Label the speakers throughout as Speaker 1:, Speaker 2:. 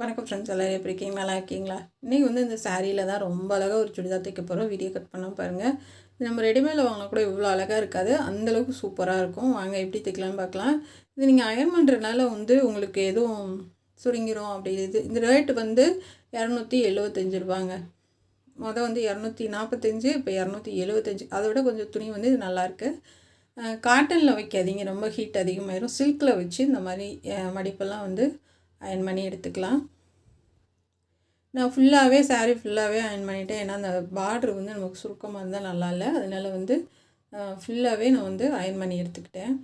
Speaker 1: வணக்கம் ஃப்ரெண்ட்ஸ், எல்லோரும் எப்படி இருக்கீங்க? நல்லா இருக்கீங்களா? இன்றைக்கி இந்த சாரியில் தான் ரொம்ப அழகாக ஒரு சுடிதார் தைக்க போகிறோம். வீடியோ கட் பண்ண பாருங்கள். இது நம்ம ரெடிமேடில் வாங்கினா கூட இவ்வளோ அழகாக இருக்காது, அந்தளவுக்கு சூப்பராக இருக்கும். வாங்க எப்படி தைக்கலான்னு பார்க்கலாம். இது நீங்கள் அயர்ன் பண்ணுறதுனால உங்களுக்கு எதுவும் சுருங்கிரும் அப்படி. இந்த ரேட்டு 275 ரூபாங்க. மொதல் 245, இப்போ 275. அதை விட கொஞ்சம் துணி இது நல்லாயிருக்கு. காட்டனில் வைக்காதீங்க, ரொம்ப ஹீட் அதிகமாகிடும். சில்கில் வச்சு இந்த மாதிரி மடிப்பெல்லாம் அயர்ன் பண்ணி எடுத்துக்கலாம். நான் ஃபுல்லாகவே சாரீ ஃபுல்லாகவே அயர்ன் பண்ணிவிட்டேன். ஏன்னா அந்த பார்ட்ரு நமக்கு சுருக்கமாக இருந்தால் நல்லா இல்லை. அதனால் ஃபுல்லாகவே நான் அயர்ன் பண்ணி எடுத்துக்கிட்டேன்.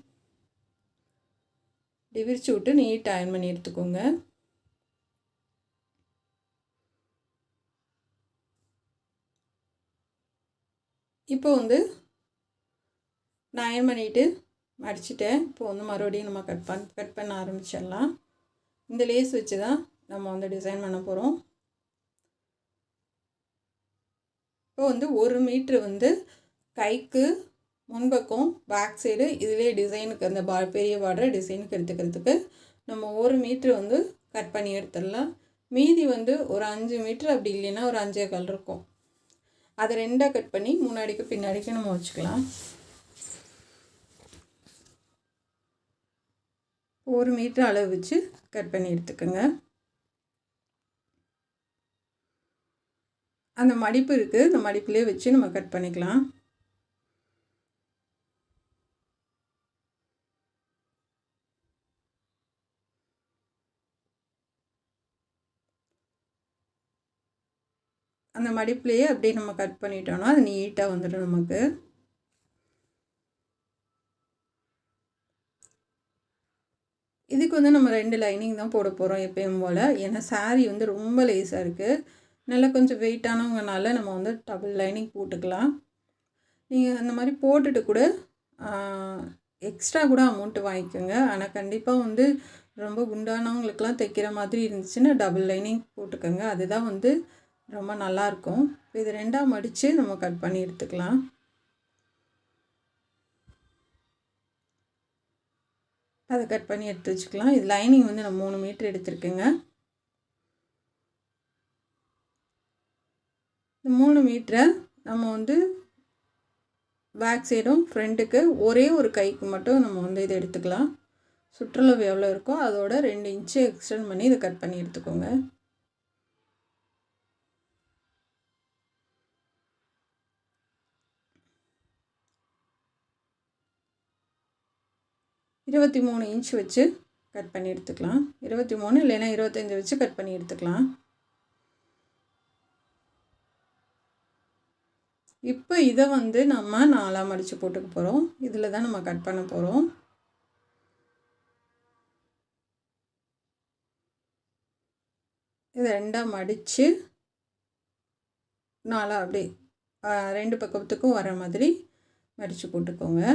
Speaker 1: விரிச்சு விட்டு நீட்டாக அயர்ன் பண்ணி எடுத்துக்கோங்க. இப்போ நான் அயர்ன் பண்ணிவிட்டு மடிச்சிட்டேன். இப்போ மறுபடியும் நம்ம கட் பண்ண ஆரம்பிச்சிடலாம். இந்த லேஸ் வச்சு தான் நம்ம டிசைன் பண்ண போகிறோம். இப்போ 1 மீட்ரு கைக்கு முன்பக்கம் பேக் சைடு இதிலே டிசைனுக்கு அந்த பெரிய பார்டர் டிசைனுக்கு எடுத்துக்கிறதுக்கு நம்ம 1 மீட்ரு கட் பண்ணி எடுத்துடலாம். மீதி ஒரு 5 மீட்ரு அப்படி இல்லைன்னா ஒரு 5.25 இருக்கும். அதை 2ஆக கட் பண்ணி முன்னாடிக்கு பின்னாடிக்கு நம்ம வச்சுக்கலாம். 1 மீட்ரு அளவு வச்சு கட் பண்ணி எடுத்துக்கோங்க. அந்த மடிப்பு இருக்குது, அந்த மடிப்புலேயே வச்சு நம்ம கட் பண்ணிக்கலாம். அந்த மடிப்புலேயே அப்படியே நம்ம கட் பண்ணிட்டோம்னா அது நீட்டாக வந்துடும் நமக்கு. இதுக்கு நம்ம 2 லைனிங் தான் போட போகிறோம் எப்பயும் போல். ஏன்னா சாரீ ரொம்ப லேஸாக இருக்குது. நல்லா கொஞ்சம் வெயிட்டானவங்கனால நம்ம டபுள் லைனிங் போட்டுக்கலாம். நீங்கள் அந்த மாதிரி போட்டுட்டு கூட எக்ஸ்ட்ரா கூட அமௌண்ட்டு வாங்கிக்கோங்க. ஆனால் கண்டிப்பாக ரொம்ப குண்டானவங்களுக்கெலாம் தைக்கிற மாதிரி இருந்துச்சுன்னா டபுள் லைனிங் போட்டுக்கோங்க. அதுதான் ரொம்ப நல்லாயிருக்கும். இது 2ஆக மடித்து நம்ம கட் பண்ணி எடுத்துக்கலாம். அதை கட் பண்ணி எடுத்து வச்சுக்கலாம். இது லைனிங் நான் 3 மீட்ரு எடுத்துருக்கேங்க. இந்த 3 மீட்டரை நம்ம பேக் சைடும் ஃப்ரண்ட்டுக்கு ஒரே ஒரு கைக்கு மட்டும் நம்ம இதை எடுத்துக்கலாம். சுற்றளவு எவ்வளோ இருக்கோ அதோட 2 இன்ச்சு எக்ஸ்டெண்ட் பண்ணி இதை கட் பண்ணி எடுத்துக்கோங்க. இருபத்தி 3 இன்ச் வச்சு கட் பண்ணி எடுத்துக்கலாம். 23 இல்லைன்னா 25 வச்சு கட் பண்ணி எடுத்துக்கலாம். இப்போ இதை நம்ம 4ஆக மடித்து போட்டுக்க போகிறோம். இதில் தான் நம்ம கட் பண்ண போகிறோம். இதை 2ஆக மடித்து 4ஆக அப்படியே 2 பக்கத்துக்கும் வர மாதிரி மடித்து போட்டுக்கோங்க.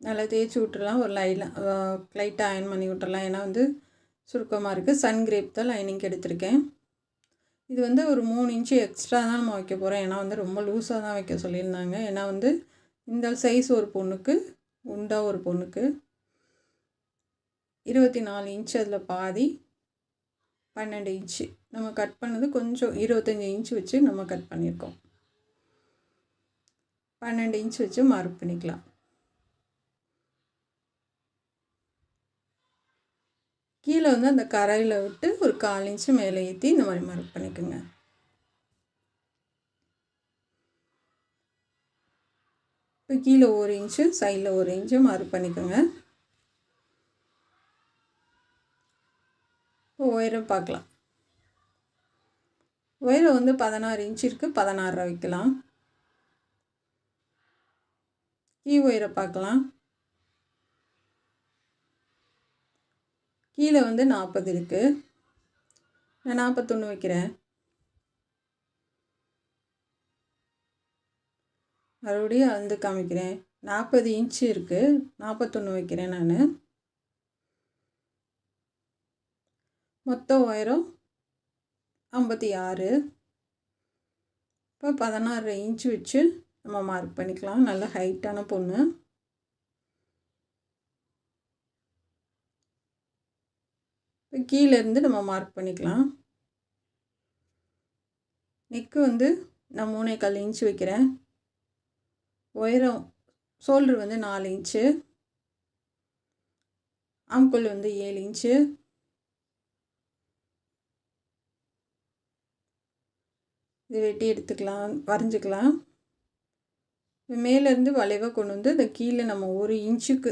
Speaker 1: நல்லா தேய்ச்சி விட்டுறலாம். ஒரு லைட்டாக அயர்ன் பண்ணி விட்டுறலாம். ஏன்னா சுருக்கமாக இருக்குது. சன் கிரேப் தான் லைனிங் எடுத்திருக்கேன். இது ஒரு 3 இன்ச்சு எக்ஸ்ட்ரா தான் நம்ம வைக்க போகிறோம். ஏன்னா ரொம்ப லூஸாக தான் வைக்க சொல்லியிருந்தாங்க. ஏன்னா இந்த சைஸ் ஒரு பொண்ணுக்கு, உண்டா ஒரு பொண்ணுக்கு 24 இன்ச்சு, அதில் பாதி 12 இன்ச்சு நம்ம கட் பண்ணது. கொஞ்சம் 25 இன்ச்சு வச்சு நம்ம கட் பண்ணியிருக்கோம். 12 இன்ச்சு வச்சு மார்க் பண்ணிக்கலாம். கீழே அந்த கரையில் விட்டு ஒரு 1/4 இன்ச்சு மேலே ஏற்றி இந்த மாதிரி மார்க் பண்ணிக்கோங்க. இப்போ கீழே 1 இன்ச்சு, சைடில் 1 இன்ச்சு மார்க் பண்ணிக்கோங்க. இப்போ உயரம் பார்க்கலாம். உயரம் 16 இன்ச்சு இருக்குது, 16 வைக்கலாம். உயரம் பார்க்கலாம். கீழே 40 இருக்குது. நான் 41 வைக்கிறேன். மறுபடியும் அளந்து காமிக்கிறேன். 40 இன்ச்சு இருக்குது, 41 வைக்கிறேன் நான். மொத்த உயரம் 56. இப்போ 16 இன்ச்சு வச்சு நம்ம மார்க் பண்ணிக்கலாம். நல்ல ஹைட்டான பொண்ணு. கீழேருந்து நம்ம மார்க் பண்ணிக்கலாம். நெக்கு வந்து நான் 3.25 இன்ச்சு வைக்கிறேன். உயரம் ஷோல்டர் வந்து 4 இன்ச்சு, ஆம்கோல் வந்து 7 இன்ச்சு, இது வெட்டி எடுத்துக்கலாம், வரைஞ்சிக்கலாம். மேலேருந்து வளைவாக கொண்டு வந்து இந்த கீழே நம்ம 1 இன்ச்சுக்கு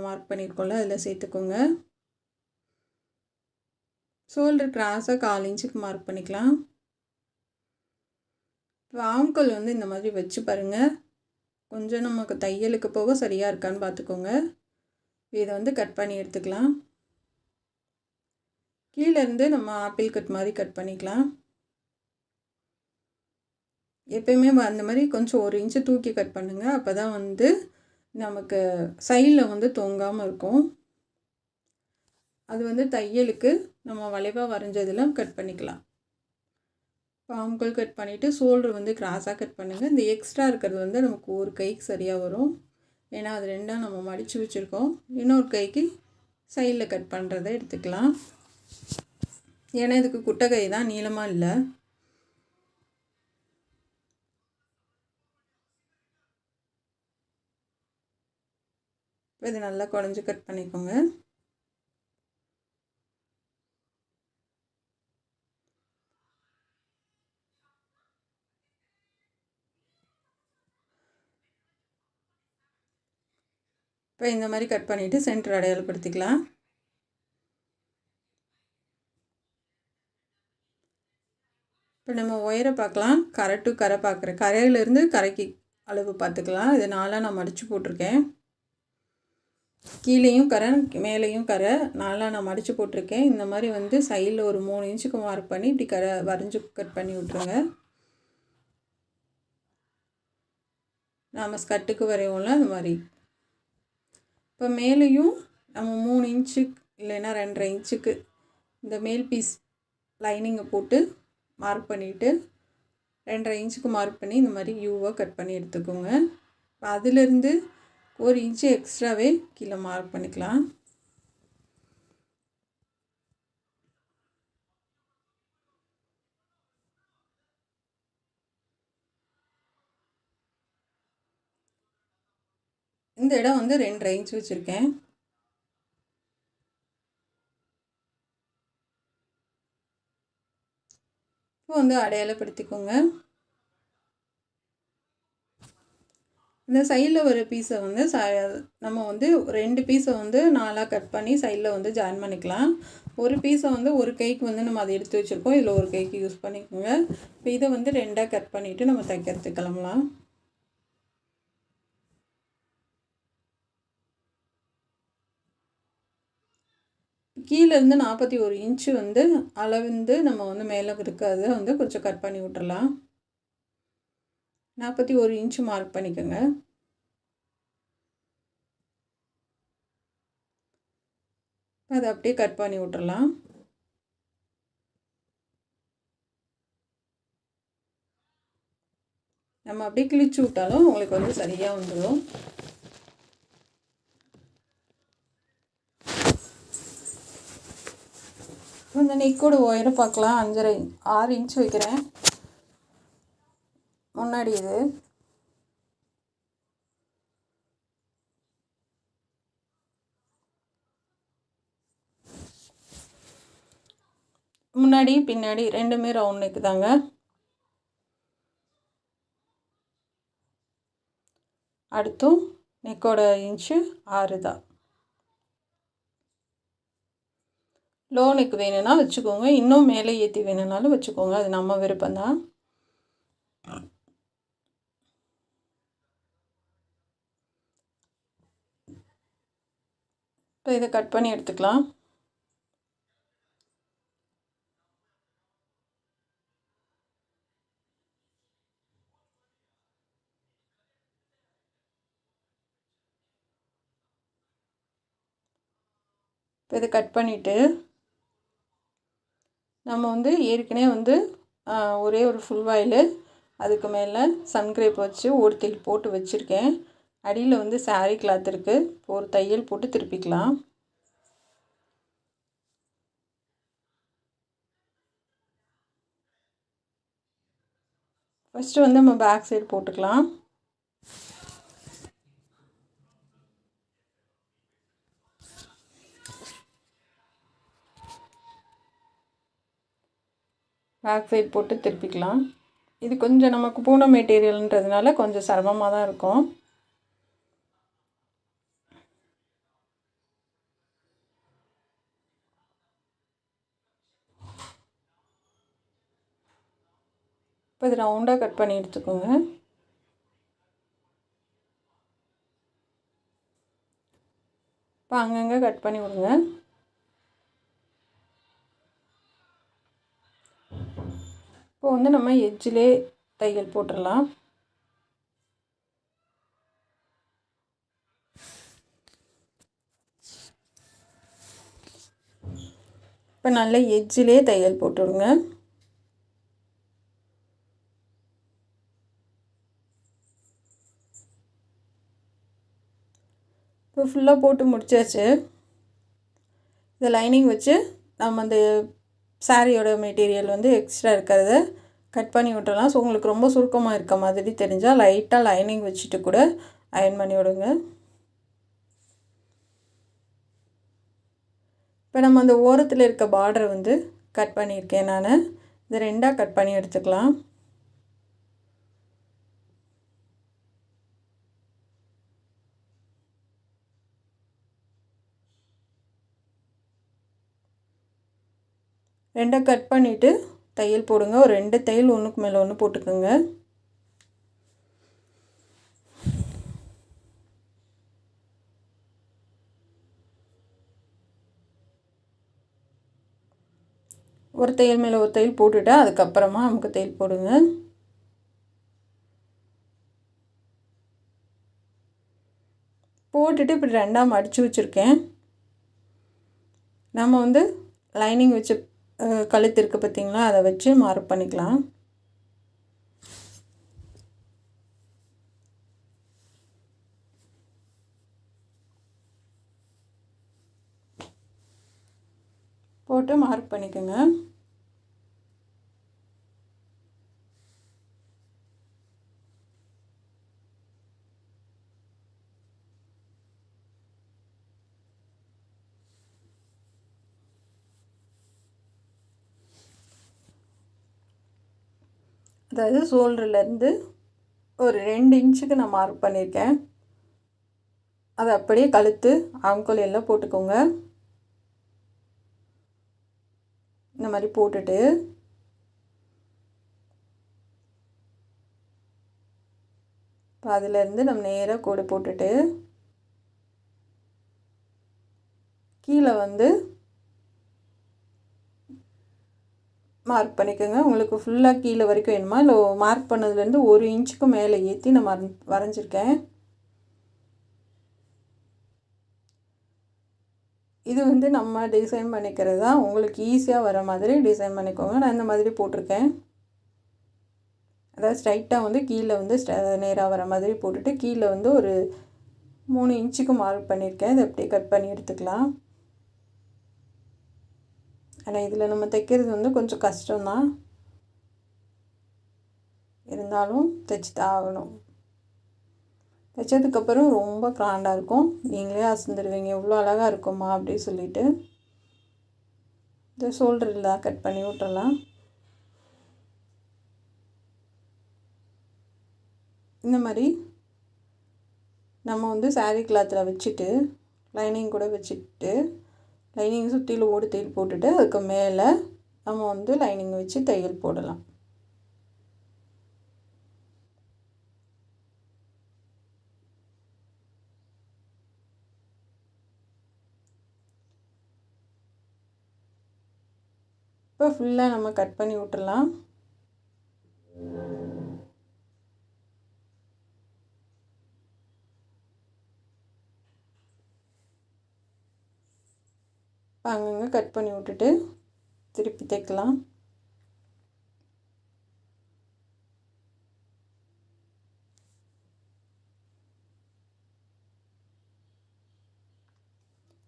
Speaker 1: மார்க் பண்ணியிருக்கோம்ல அதில் சேர்த்துக்கோங்க. ஷோல்டர் கிராஸாக 1/4 இன்ச்சுக்கு மார்க் பண்ணிக்கலாம். இப்போ ஆம்கோல் வந்து இந்த மாதிரி வச்சு பாருங்கள். கொஞ்சம் நமக்கு தையலுக்கு போக சரியாக இருக்கான்னு பார்த்துக்கோங்க. இதை வந்து கட் பண்ணி எடுத்துக்கலாம். கீழேருந்து நம்ம ஆப்பிள் கட் மாதிரி கட் பண்ணிக்கலாம். எப்பயுமே அந்த மாதிரி கொஞ்சம் 1 இன்ச்சு தூக்கி கட் பண்ணுங்கள். அப்போ தான் வந்து நமக்கு சைடில் வந்து தொங்காமல் இருக்கும். அது வந்து தையலுக்கு நம்ம வளைவாக வரைஞ்சதெல்லாம் கட் பண்ணிக்கலாம். ஆம்கோல் கட் பண்ணிவிட்டு ஷோல்டர் வந்து கிராஸாக கட் பண்ணுங்கள். இந்த எக்ஸ்ட்ரா இருக்கிறது வந்து நமக்கு ஒரு கைக்கு சரியாக வரும். ஏன்னா அது ரெண்டாக நம்ம மடித்து வச்சுருக்கோம். இன்னொரு கைக்கு சைடில் கட் பண்ணுறதை எடுத்துக்கலாம். ஏன்னா இதுக்கு குட்டை கை தான், நீளமாக இல்லை. இது நல்லா குழஞ்சி கட் பண்ணிக்கோங்க. இப்போ இந்த மாதிரி கட் பண்ணிவிட்டு சென்டர் அடையாளப்படுத்திக்கலாம். இப்போ நம்ம ஒயரை பார்க்கலாம். கரை டு கரை பார்க்குறேன். கரையிலேருந்து கரைக்கு அளவு பார்த்துக்கலாம். இது 4ஆக நான் மடித்து போட்டிருக்கேன். கீழேயும் கரை மேலேயும் கரை 4ஆக நான் மடித்து போட்டிருக்கேன். இந்த மாதிரி வந்து சைடில் ஒரு 3 இன்ச்சுக்கு மார்க் பண்ணி இப்படி கரை வரைஞ்சி கட் பண்ணி விட்ருங்க. நாம் ஸ்கர்ட்டுக்கு வரைவோம்ல அந்த மாதிரி. இப்போ மேலேயும் நம்ம 3 இன்ச்சு இல்லைன்னா 2.5 இன்ச்சுக்கு இந்த மேல் பீஸ் லைனிங்கை போட்டு மார்க் பண்ணிவிட்டு 2.5 இன்ச்சுக்கு மார்க் பண்ணி இந்த மாதிரி யூவாக கட் பண்ணி எடுத்துக்கோங்க. இப்போ அதிலேருந்து 1 இன்ச்சு எக்ஸ்ட்ராவே கீழே மார்க் பண்ணிக்கலாம். இந்த இடம் வந்து 2.5 இன்ச்சு வச்சுருக்கேன். இப்போ வந்து அடையாளப்படுத்திக்கோங்க. இந்த சைடில் வர பீஸை வந்து நம்ம வந்து 2 பீஸை வந்து 4ஆக கட் பண்ணி சைடில் வந்து ஜாயின் பண்ணிக்கலாம். ஒரு பீஸை வந்து ஒரு கைக்கு வந்து நம்ம அதை எடுத்து வச்சுருக்கோம். இதில் ஒரு கைக்கு யூஸ் பண்ணிக்கோங்க. இப்போ இதை வந்து 2ஆக கட் பண்ணிவிட்டு நம்ம தைக்கிறதுக்கு கிளம்பலாம். கீழேருந்து 41 இன்ச்சு வந்து அளவுந்து நம்ம வந்து மேலே இருக்காது வந்து கொஞ்சம் கட் பண்ணி விட்டுறலாம். 41 இன்ச்சு மார்க் பண்ணிக்கோங்க. அதை அப்படியே கட் பண்ணி விட்டுறலாம். நம்ம அப்படியே கிழிச்சு விட்டாலும் உங்களுக்கு வந்து சரியாக வந்துடும். இந்த நெக்கோட ஒயரை பார்க்கலாம். 6 இன்ச்சு வைக்கிறேன். முன்னாடி இது முன்னாடி பின்னாடி ரெண்டுமே ரவுண்ட் நெக்கு தாங்க. அடுத்தும் நெக்கோட இன்ச்சு 6 தான். லோ நெக் வேணும்னா வச்சுக்கோங்க, இன்னும் மேலே ஏற்றி வேணும்னாலும் வச்சுக்கோங்க, அது நம்ம விருப்பம்தான். இப்போ இதை கட் பண்ணி எடுத்துக்கலாம். இப்போ இதை கட் பண்ணிவிட்டு நம்ம வந்து ஏற்கனவே வந்து ஒரே ஒரு ஃபுல் வாயில் அதுக்கு மேலே சன்கிரேப் வச்சு ஓடுத்தில் போட்டு வச்சுருக்கேன். அடியில் வந்து சாரீ கிளாத் இருக்குது. ஒரு தையல் போட்டு திருப்பிக்கலாம். ஃபஸ்ட்டு வந்து நம்ம பேக் சைடு போட்டுக்கலாம். பேக் சைடு போட்டு திருப்பிக்கலாம். இது கொஞ்சம் நமக்கு பூனம் மெட்டீரியல்ன்றதுனால கொஞ்சம் சிரமமாக தான் இருக்கும். இப்போ இது ரவுண்டாக கட் பண்ணி எடுத்துக்கோங்க. இப்போ அங்கங்கே கட் பண்ணி விடுங்க. இப்போ வந்து நம்ம எட்ஜிலே தையல் போட்டுடலாம். இப்போ நல்ல எட்ஜிலே தையல் போட்டுவிடுங்க. இப்போ ஃபுல்லாக போட்டு முடிச்சாச்சு. இந்த லைனிங் வச்சு நம்ம அந்த சாரியோட மெட்டீரியல் வந்து எக்ஸ்ட்ரா இருக்கிறத கட் பண்ணி விட்டுறலாம். ஸோ உங்களுக்கு ரொம்ப சுருக்கமாக இருக்க மாதிரி தெரிஞ்சால் லைட்டாக லைனிங் வச்சுட்டு கூட அயர்ன் பண்ணி விடுங்க. இப்போ நம்ம அந்த ஓரத்தில் இருக்க பார்டரை வந்து கட் பண்ணியிருக்கேன். நான் இதை 2ஆக கட் பண்ணி எடுத்துக்கலாம். ரெண்டாக கட் பண்ணிவிட்டு தையல் போடுங்க. ஒரு 2 தையல் ஒன்றுக்கு மேலே ஒன்று போட்டுக்கோங்க. ஒரு தையல் மேலே ஒரு தையல் போட்டுவிட்டா அதுக்கப்புறமா நமக்கு தையல் போடுங்க. போட்டுட்டு இப்படி 2ஆக மடித்து வச்சுருக்கேன். நம்ம வந்து லைனிங் வச்சு கழுத்து இருக்குது பார்த்திங்களா, அதை வச்சு மார்க் பண்ணிக்கலாம். போட்டு மார்க் பண்ணிக்கோங்க. அதாவது ஷோல்டர்லேருந்து ஒரு 2 இன்ச்சுக்கு நான் மார்க் பண்ணியிருக்கேன். அதை அப்படியே கழுத்து ஆம்கோல் எல்லாம் போட்டுக்கோங்க. இந்த மாதிரி போட்டுட்டு இப்போ அதிலேருந்து நம்ம நேராக கோடு போட்டுட்டு கீழே வந்து மார்க் பண்ணிக்கோங்க. உங்களுக்கு ஃபுல்லாக கீழே வரைக்கும் வேணுமா இல்லை மார்க் பண்ணதுலேருந்து 1 இன்ச்சுக்கு மேலே ஏற்றி நான் வரைஞ்சிருக்கேன். இது வந்து நம்ம டிசைன் பண்ணிக்கிறது தான். உங்களுக்கு ஈஸியாக வர மாதிரி டிசைன் பண்ணிக்கோங்க. நான் இந்த மாதிரி போட்டிருக்கேன். அதாவது ஸ்ட்ரைட்டாக வந்து கீழே வந்து நேராக வர மாதிரி போட்டுட்டு கீழே வந்து ஒரு 3 இன்ச்சுக்கு மார்க் பண்ணியிருக்கேன். இதை அப்படியே கட் பண்ணி எடுத்துக்கலாம். ஆனால் இதில் நம்ம தைக்கிறது வந்து கொஞ்சம் கஷ்டம்தான், இருந்தாலும் தைச்சி தான் ஆகணும். தைச்சதுக்கப்புறம் ரொம்ப கிராண்டாக இருக்கும். நீங்களே அசந்துடுவீங்க, எவ்வளோ அழகாக இருக்குமா அப்படின்னு சொல்லிட்டு. இந்த ஷோல்டரில் கட் பண்ணி விட்டுறலாம். இந்த மாதிரி நம்ம வந்து சாரீ கிளாத்தில் வச்சுட்டு லைனிங் கூட வச்சுட்டு லைனிங் சுற்றிலும் ஓடு தையல் போட்டுட்டு அதுக்கு மேலே நம்ம வந்து லைனிங் வச்சு தையல் போடலாம். இப்போ ஃபுல்லாக நம்ம கட் பண்ணி விட்டுறலாம். அங்கங்கே கட் பண்ணி விட்டுட்டு திருப்பி தைக்கலாம்.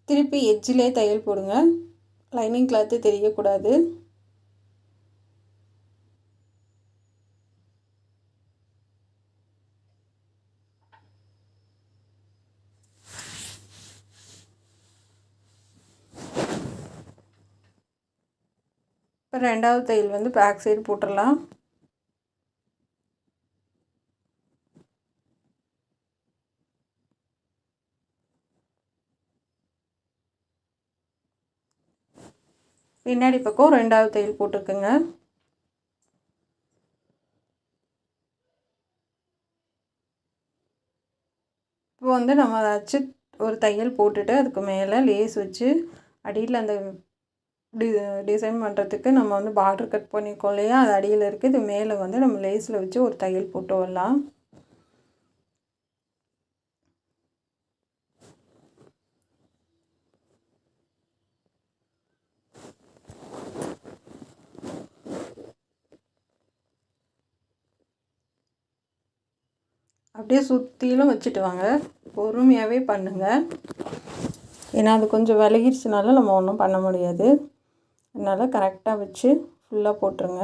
Speaker 1: திருப்பி எட்ஜிலே தையல் போடுங்க. லைனிங் கிளாத்து தெரியக்கூடாது. இப்போ 2வது தையல் வந்து பேக் சைடு போட்டுடலாம். பின்னாடி பக்கம் 2வது தையல் போட்டுருக்குங்க. இப்போ வந்து நம்ம வச்சு ஒரு தையல் போட்டுட்டு அதுக்கு மேலே லேஸ் வச்சு அடியில் அந்த டிசைன் பண்ணுறதுக்கு நம்ம வந்து பார்டர் கட் பண்ணியிருக்கோம் இல்லையா, அது அடியில் இருக்குது. இது மேலே வந்து நம்ம லேஸில் வச்சு ஒரு தையல் போட்டு வரலாம். அப்படியே சுற்றிலும் வச்சுட்டு வாங்க. பொறுமையாகவே பண்ணுங்கள். ஏன்னா அது கொஞ்சம் விலகிடுச்சுனால நம்ம ஒன்றும் பண்ண முடியாது. அதனால் கரெக்டாக வச்சு ஃபுல்லாக போட்டுருங்க.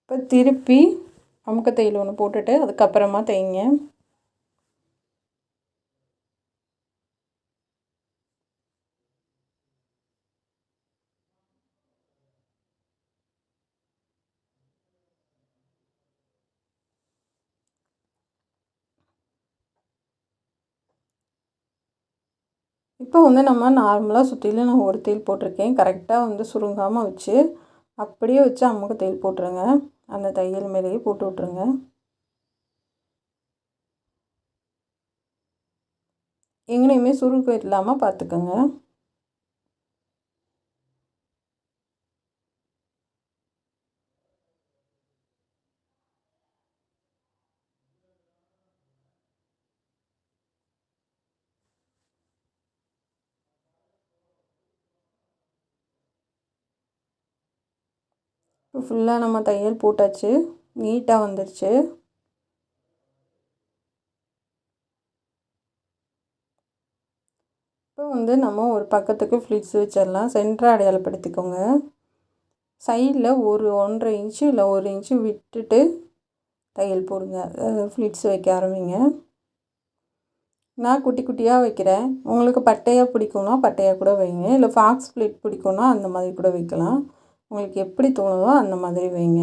Speaker 1: இப்போ திருப்பி அமுக்க தையல் ஒன்று போட்டுட்டு அதுக்கப்புறமா தைங்க. இப்போ வந்து நம்ம நார்மலாக சுற்றிலும் நான் ஒரு தையல் போட்டிருக்கேன். கரெக்டாக வந்து சுருங்காமல் வச்சு அப்படியே வச்சு அமுக்க தையல் போட்டுருங்க. அந்த தையல் மேலேயே போட்டு விட்ருங்க. எங்கேயுமே சுருக்கம் இல்லாமல் பார்த்துக்கோங்க. இப்போ ஃபுல்லாக நம்ம தையல் போட்டாச்சு. நீட்டாக வந்துடுச்சு. இப்போ வந்து நம்ம ஒரு பக்கத்துக்கு ஃப்ளிட்ஸ் வச்சிடலாம். சென்டராக அடையாளப்படுத்திக்கோங்க. சைடில் ஒரு 1.5 இன்ச்சு இல்லை 1 இன்ச்சு விட்டுட்டு தையல் போடுங்க. ஃப்ளிட்ஸ் வைக்க ஆரம்பிங்க. நான் குட்டி குட்டியாக வைக்கிறேன். உங்களுக்கு பட்டையாக பிடிக்கும்னா பட்டையாக கூட வைங்க. இல்லை ஃபாக்ஸ் ஃப்ளிட் பிடிக்கும்னா அந்த மாதிரி கூட வைக்கலாம். உங்களுக்கு எப்படி தோணுதோ அந்த மாதிரி வைங்க.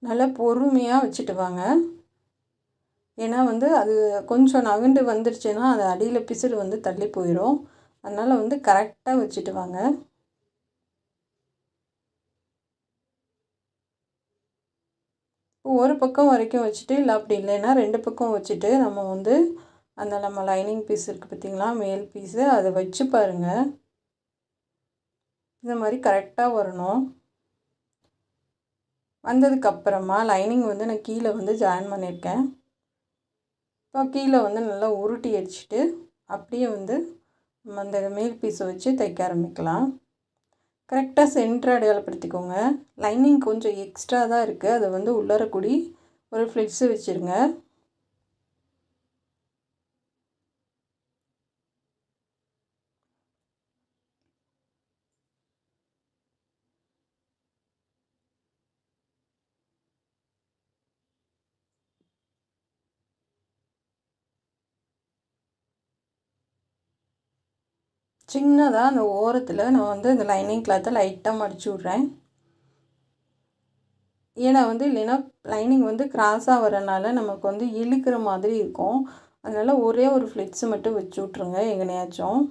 Speaker 1: நல்லா பொறுமையாக வச்சுட்டு வாங்க. ஏன்னா வந்து அது கொஞ்சம் நகண்டு வந்துருச்சுன்னா அது அடியில் பிசுறு வந்து தள்ளி போயிடும். அதனால் வந்து கரெக்டாக வச்சுட்டு வாங்க. ஒரு பக்கம் வரைக்கும் வச்சுட்டு, இல்லை அப்படி இல்லைன்னா 2 பக்கம் வச்சுட்டு நம்ம வந்து அந்த நம்ம லைனிங் பீஸ் இருக்குது பார்த்திங்களா, மேல் பீஸு அதை வச்சு பாருங்கள். இந்த மாதிரி கரெக்டாக வரணும். வந்ததுக்கப்புறமா லைனிங் வந்து நான் கீழே வந்து ஜாயின் பண்ணியிருக்கேன். இப்போ கீழே வந்து நல்லா உருட்டி அடிச்சுட்டு அப்படியே வந்து நம்ம அந்த மேல் பீஸை வச்சு தைக்க ஆரம்பிக்கலாம். கரெக்டாக சென்டர் அடையாளப்படுத்திக்கோங்க. லைனிங் கொஞ்சம் எக்ஸ்ட்ரா தான் இருக்குது. அதை வந்து உள்ளார கூடி ஒரு ஃப்ளிட்ஸு வச்சுருங்க. சின்னதாக அந்த ஓரத்தில் நான் வந்து இந்த லைனிங் கிளாத்தை லைட்டாக மடிச்சு விட்றேன். ஏன்னா வந்து இல்லைன்னா லைனிங் வந்து கிராஸாக வரனால நமக்கு வந்து இழுக்கிற மாதிரி இருக்கும். அதனால் ஒரே ஒரு ஃப்ளிட்ஸு மட்டும் வச்சு விட்ருங்க எங்கனையாச்சும்.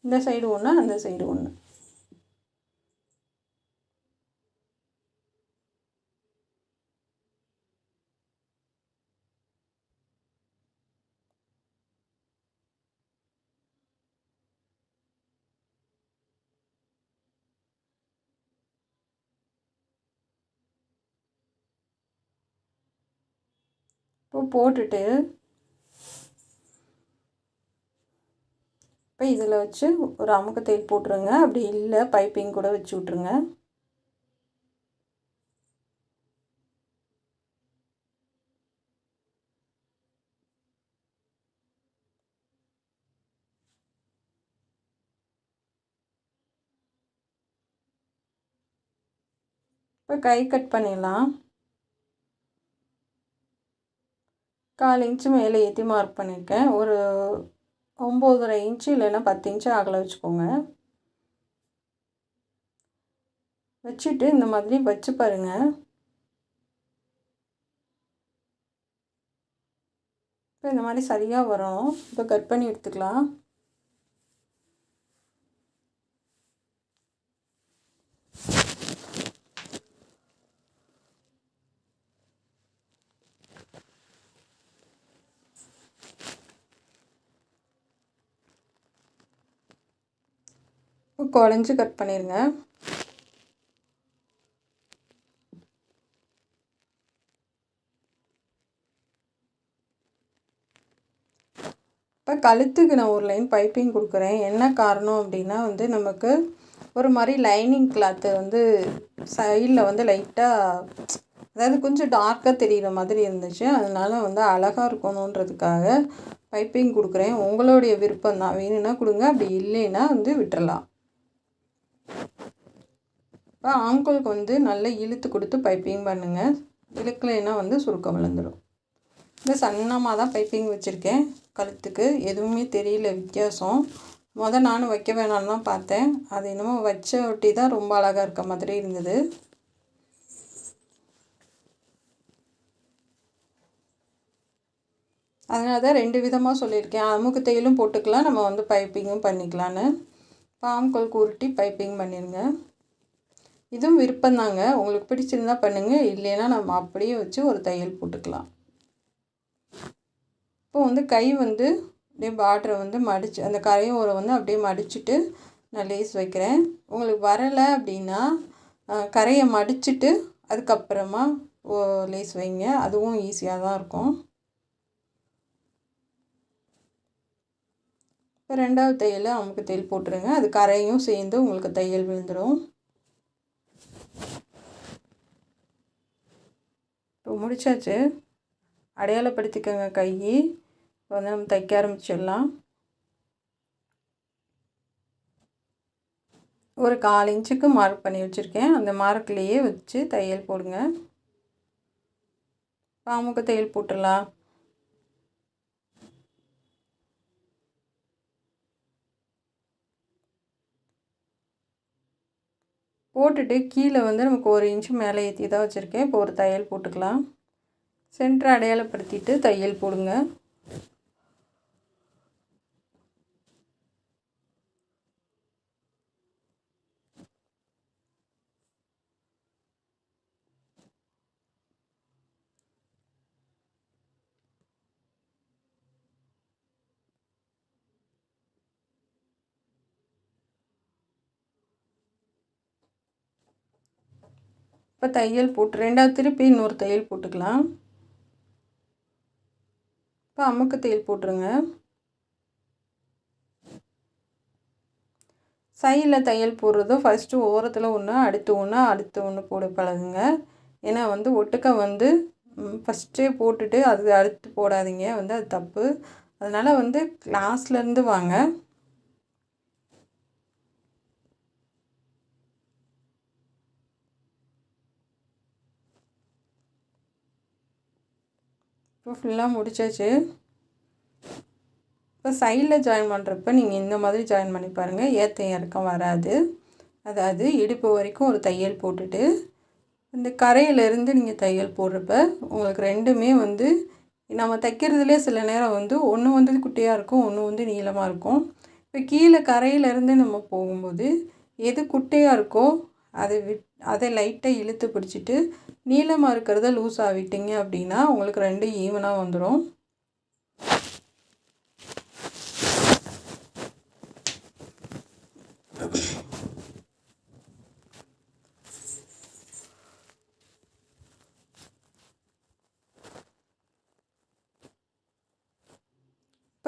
Speaker 1: இந்த சைடு ஒன்று, அந்த சைடு ஒன்று. இப்போ போட்டுட்டு இப்போ இதில் வச்சு ஒரு அமுக்கு தையல் போட்டுருங்க. அப்படி இல்லை பைப்பிங் கூட வச்சு விட்ருங்க. இப்போ கை கட் பண்ணிடலாம். 1/4 இன்ச்சு மேலே ஏற்றி மார்க் பண்ணியிருக்கேன். ஒரு 9.5 இன்ச்சு இல்லைன்னா 10 இன்ச்சு அகல வச்சுக்கோங்க. வச்சுட்டு இந்த மாதிரி வச்சு பாருங்கள். இப்போ இந்த மாதிரி சரியாக வரும். இப்போ கட் பண்ணி எடுத்துக்கலாம். குழஞ்சி கட் பண்ணிடுங்க. இப்போ கழுத்துக்கு நான் ஒரு லைன் பைப்பிங் கொடுக்குறேன். என்ன காரணம் அப்படின்னா வந்து நமக்கு ஒரு மாதிரி லைனிங் கிளாத்து வந்து சைடில் வந்து லைட்டாக, அதாவது கொஞ்சம் டார்க்காக தெரிகிற மாதிரி இருந்துச்சு. அதனால் வந்து அழகாக இருக்கணுன்றதுக்காக பைப்பிங் கொடுக்குறேன். உங்களுடைய விருப்பம் தான், வேணும்னா கொடுங்க, அப்படி இல்லைன்னா வந்து விட்டுறலாம். இப்போ ஆம்கோலுக்கு வந்து நல்லா இழுத்து கொடுத்து பைப்பிங் பண்ணுங்கள். இழுக்கலைன்னா வந்து சுருக்கம் விழுந்துடும். இந்த சன்னமாக தான் பைப்பிங் வச்சுருக்கேன். கழுத்துக்கு எதுவுமே தெரியல வித்தியாசம். நானும் வைக்க வேணான்னு தான் பார்த்தேன். அது என்னமோ வச்ச ஒட்டி தான் ரொம்ப அழகாக இருக்க மாதிரி இருந்தது. அதனால தான் 2 விதமாக சொல்லியிருக்கேன். அமுக்கு தையலும் போட்டுக்கலாம், நம்ம வந்து பைப்பிங்கும் பண்ணிக்கலான்னு. ஆம்கோலுக்கு உருட்டி பைப்பிங் பண்ணிடுங்க. இதுவும் விருப்பம்தாங்க. உங்களுக்கு பிடிச்சிருந்தா பண்ணுங்கள், இல்லைன்னா நம்ம அப்படியே வச்சு ஒரு தையல் போட்டுக்கலாம். இப்போ வந்து கை வந்து அப்படியே பார்டரை வந்து மடித்து அந்த கரையோரை வந்து அப்படியே மடிச்சுட்டு நான் லேஸ் வைக்கிறேன். உங்களுக்கு வரலை அப்படின்னா கரையை மடிச்சுட்டு அதுக்கப்புறமா லேஸ் வைங்க, அதுவும் ஈஸியாக தான் இருக்கும். இப்போ 2வது தையல் அமுக்கு தையல் போட்டுருங்க. அது கரையும் சேர்ந்து உங்களுக்கு தையல் விழுந்துடும். இப்போ முடிச்சாச்சு. அடையாளப்படுத்திக்கோங்க கை. இப்போ வந்து நம்ம தைக்க ஆரம்பிச்சிடலாம். ஒரு 1/4 இன்ச்சுக்கு மார்க் பண்ணி வச்சுருக்கேன். அந்த மார்க்லேயே வச்சு தையல் போடுங்க. அமுக்கு தையல் போட்டுடலாம். போட்டுட்டு கீழே வந்து நமக்கு 1 இன்ச்சு மேலே ஏற்றி தான் வச்சுருக்கேன். இப்போ ஒரு தையல் போட்டுக்கலாம். சென்டரை அடையாளப்படுத்திட்டு தையல் போடுங்க. இப்போ தையல் போட்டு 2வது திருப்பி இன்னொரு தையல் போட்டுக்கலாம். இப்போ அமுக்கு தையல் போட்டுருங்க. சைடில் தையல் போடுறதும் ஃபஸ்ட்டு ஓரத்தில் ஒன்று, அடுத்து ஒன்று, அடுத்து ஒன்று போட பழகுங்க. ஏன்னா வந்து ஒட்டுக்க வந்து ஃபஸ்ட்டே போட்டுட்டு அது அடுத்து போடாதீங்க, வந்து அது தப்பு. அதனால் வந்து லாஸ்ட்லேருந்து வாங்க. இப்போ ஃபுல்லாக முடிச்சாச்சு. இப்போ சைடில் ஜாயின் பண்ணுறப்ப நீங்கள் இந்த மாதிரி ஜாயின் பண்ணி பாருங்கள். ஏற்ற இறக்கம் வராது. அதாவது இடுப்பு வரைக்கும் ஒரு தையல் போட்டுட்டு இந்த கரையிலேருந்து நீங்கள் தையல் போடுறப்ப உங்களுக்கு 2மே வந்து நம்ம தைக்கிறதுலே சில நேரம் வந்து ஒன்று வந்து குட்டியாக இருக்கும், ஒன்று வந்து நீளமாக இருக்கும். இப்போ கீழே கரையிலேருந்து நம்ம போகும்போது எது குட்டையாக இருக்கோ அதை லைட்டாக இழுத்து பிடிச்சிட்டு நீளமாக இருக்கிறத லூஸாக விட்டிங்க அப்படின்னா உங்களுக்கு 2 ஈவனாக வந்துடும்.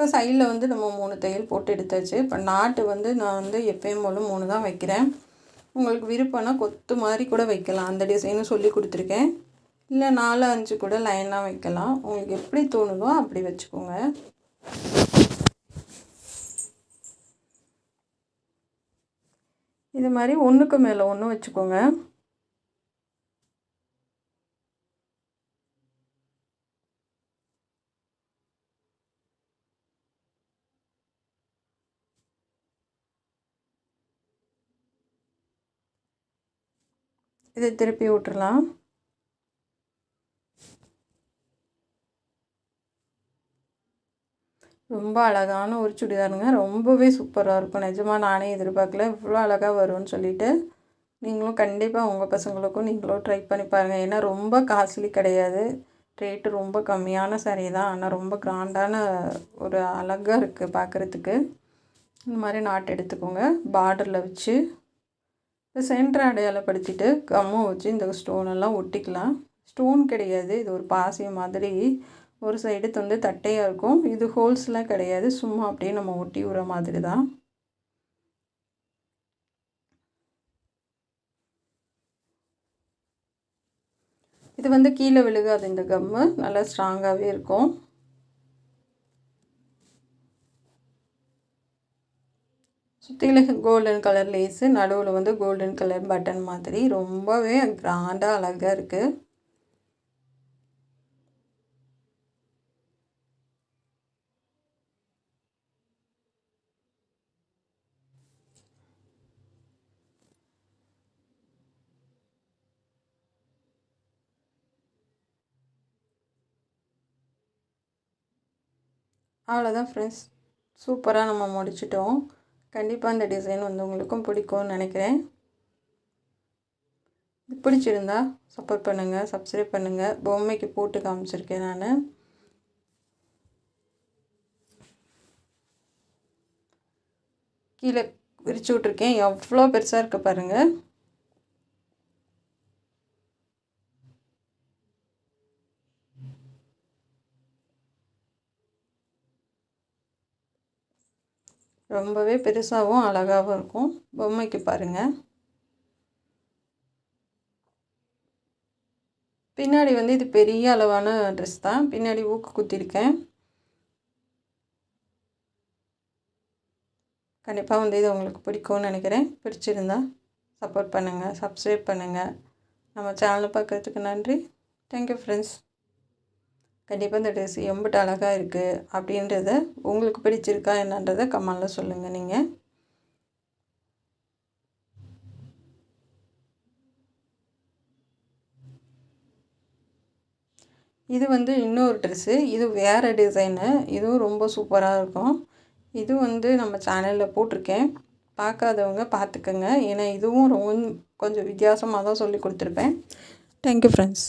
Speaker 1: இப்போ சைடில் வந்து நம்ம 3 தையல் போட்டு எடுத்தாச்சு. இப்போ நாட்டு வந்து நான் வந்து எப்பயும் போல் 3 தான் வைக்கிறேன். உங்களுக்கு விருப்பம்னா கொத்து மாதிரி கூட வைக்கலாம். அந்த டிசைனும் சொல்லி கொடுத்துருக்கேன். இல்லை 4, 5 கூட லைனாக வைக்கலாம். உங்களுக்கு எப்படி தோணுதோ அப்படி வச்சுக்கோங்க. இது மாதிரி ஒன்றுக்கு மேலே ஒன்று வச்சுக்கோங்க. இதை திருப்பி விட்டுறலாம். ரொம்ப அழகான ஒரு சுடிதாருங்க. ரொம்பவே சூப்பராக இருக்கும். நிஜமாக நானே எதிர்பார்க்கல இவ்வளோ அழகாக வரும்னு சொல்லிட்டு. நீங்களும் கண்டிப்பாக உங்கள் பசங்களுக்கும் நீங்களும் ட்ரை பண்ணி பாருங்கள். ஏன்னா ரொம்ப காஸ்ட்லி கிடையாது. ரேட்டு ரொம்ப கம்மியான சாரீ தான். ஆனால் ரொம்ப கிராண்டான ஒரு அழகாக இருக்குது பார்க்குறதுக்கு. இந்த மாதிரி நாட்டு எடுத்துக்கோங்க. பார்டரில் வச்சு இந்த சென்டர் அடையாளப்படுத்திட்டு கம்மும் வச்சு இந்த ஸ்டோனெல்லாம் ஒட்டிக்கலாம். ஸ்டோன் கிடையாது, இது ஒரு பாசி மாதிரி. ஒரு சைடு வந்து தட்டையாக இருக்கும். இது ஹோல்ஸ்லாம் கிடையாது, சும்மா அப்படியே நம்ம ஒட்டி விடுற மாதிரி தான். இது வந்து கீழே விழுகாது. இந்த கம்மு நல்லா ஸ்ட்ராங்காகவே இருக்கும். சுற்றிலும் கோல்டன் கலர் லேஸு, நடுவில் வந்து கோல்டன் கலர் பட்டன் மாதிரி ரொம்பவே கிராண்டாக அழகாக இருக்குது. அவ்வளோதான் ஃப்ரெண்ட்ஸ், சூப்பராக நம்ம முடிச்சிட்டோம். கண்டிப்பாக இந்த டிசைன் வந்து உங்களுக்கும் பிடிக்கும்னு நினைக்கிறேன். பிடிச்சிருந்தா சப்போர்ட் பண்ணுங்கள், சப்ஸ்கிரைப் பண்ணுங்கள். பொம்மைக்கு போட்டு காமிச்சிருக்கேன் நான். கீழே விரிச்சு விட்ருக்கேன். எவ்வளோ பெருசாக இருக்க பாருங்கள். ரொம்பவே பெருசாகவும் அழகாகவும் இருக்கும். பொம்மைக்கு பாருங்கள். பின்னாடி வந்து இது பெரிய அளவான ட்ரெஸ் தான். பின்னாடி ஊக்கு குத்திருக்கேன். கண்டிப்பாக வந்து இது உங்களுக்கு பிடிக்கும்னு நினைக்கிறேன். பிடிச்சிருந்தா சப்போர்ட் பண்ணுங்கள், சப்ஸ்கிரைப் பண்ணுங்கள். நம்ம சேனலை பார்க்குறதுக்கு நன்றி. Thank you friends. கண்டிப்பாக இந்த ட்ரெஸ் எம்பிட்டு அழகாக இருக்குது அப்படின்றத உங்களுக்கு பிடிச்சிருக்கா என்னன்றதை கமெண்டில் சொல்லுங்கள் நீங்கள். இது வந்து இன்னொரு ட்ரெஸ்ஸு. இது வேறு டிசைனு. இதுவும் ரொம்ப சூப்பராக இருக்கும். இது வந்து நம்ம சேனலில் போட்டிருக்கேன். பார்க்காதவங்க பார்த்துக்கோங்க. ஏன்னா இதுவும் ரொம்ப கொஞ்சம் வித்தியாசமாக தான் சொல்லி கொடுத்துருப்பேன். Thank you friends.